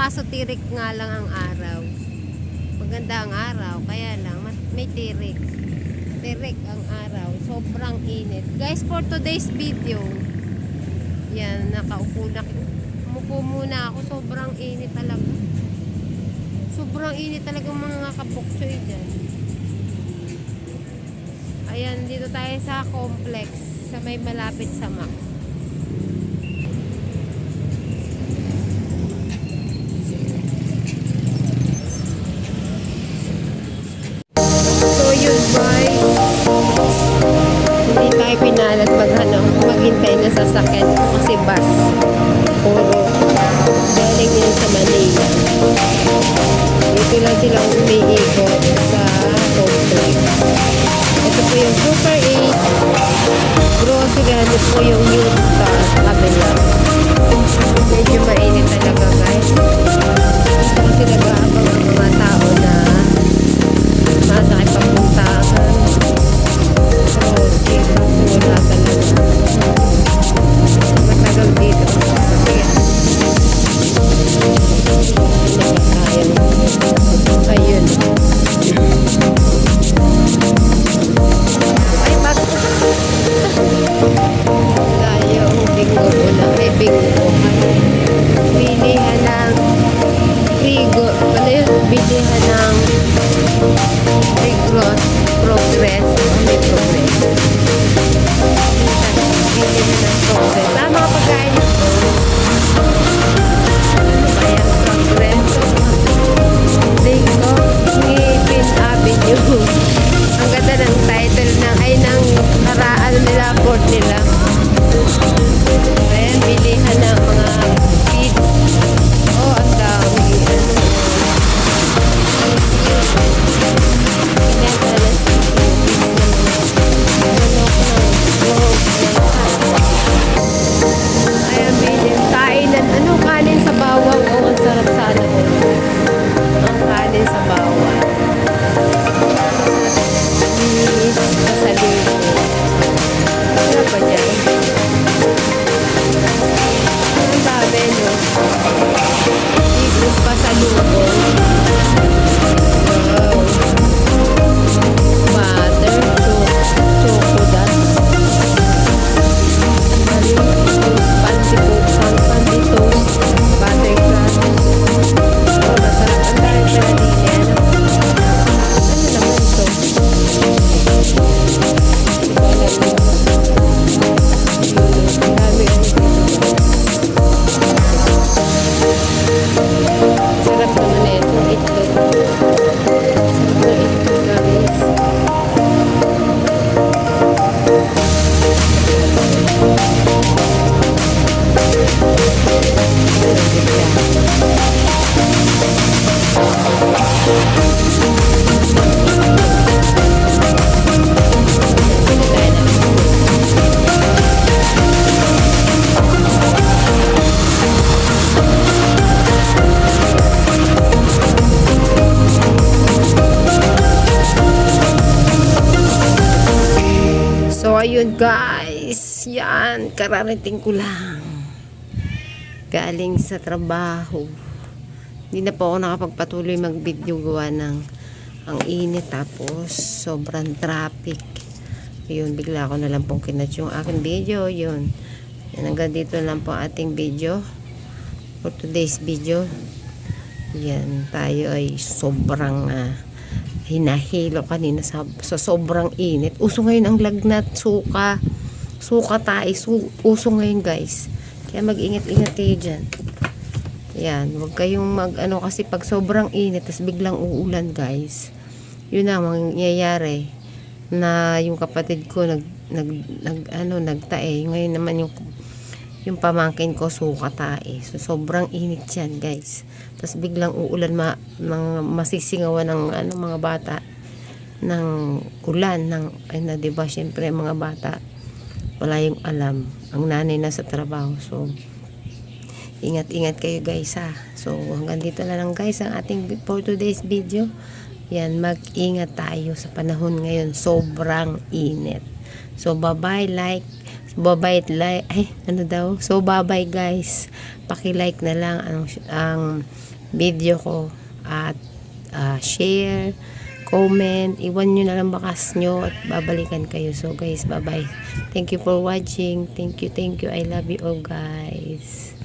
kaso tirik nga lang ang araw. Maganda ang araw, kaya lang may tirik. Tirik ang araw, sobrang init. Guys, for today's video, yan, umupo muna ako, sobrang init talaga. Sobrang init talaga mga kapuksoy dyan. Ayan, dito tayo sa complex, sa may malapit sa Mac. So yun guys, hindi tayo pinalat maghintay na sasakyan kasi bus. Puro galing yun sa Manila. Dito lang silang umiikot sa complex. Ito po yung Super 8 grocery. Ano po yung New Star kabila. Medyo mainit talaga guys. Dito kasi nag-aabang ang mga tao na masakit papuntahan. So, wala talaga. Matagal dito ang sasakyan. Ayun. Ay, layo. Bingo po na. May bingo. Bilihan ng frigo. Ano yun? Bilihan ng progress. May progress. Bilihan ng progress. Mga pagkain ito. Kaya progress. Bingo. Ngipin Avenue. Ang ganda ng title ng karaan nila, board nila. Ayan, bilihan ng mga feeds. Oh, ang dami. Ayan, bilhin. Kainan. Kanin sa bawang. Oh, ang sarap sana. Ang kanin sa bawang. Pasalubong. Ano ba dyan? Ang dami, no? Igos pasalubong. Wow. Butter. Choco dust. Panty toast. Butter crust. Oh, masarap. Ang dami pala din. Ano naman ito? Sarap naman na ito. Itlog. Sarap na itlog guys. So, ayun guys. Yan. Kararating ko lang. Galing sa trabaho. Hindi na po ako nakapagpatuloy mag-video gawa ng ang init. Tapos, sobrang traffic. Ayun, bigla ko na lang pong kinat yung aking video. Yun. Yan, hanggang dito lang po ating video. For today's video. Yan. Tayo ay sobrang hinahilo kanina sa sobrang init. Uso ngayon ang lagnat, suka tayo, uso ngayon guys. Kaya mag-ingat-ingat kayo dyan. Yan, huwag kayong kasi pag sobrang init, tas biglang uulan guys. Yun na, mangyayari na yung kapatid ko nagtae. Ngayon naman yung pamangkin ko suka tae. So sobrang init yan guys. Tas biglang uulan, masisingawan ng mga bata ng ulan diba, syempre mga bata wala yung alam, ang nanay na sa trabaho. So ingat-ingat kayo guys ha. So hanggang dito na lang guys ang ating for today's video. Yan, mag-ingat tayo sa panahon ngayon, sobrang init. So bye-bye, So bye-bye guys. Paki-like na lang ang video ko. At share, comment, iwan nyo na lang bakas nyo at babalikan kayo. So guys, bye bye. Thank you for watching. Thank you. I love you all guys.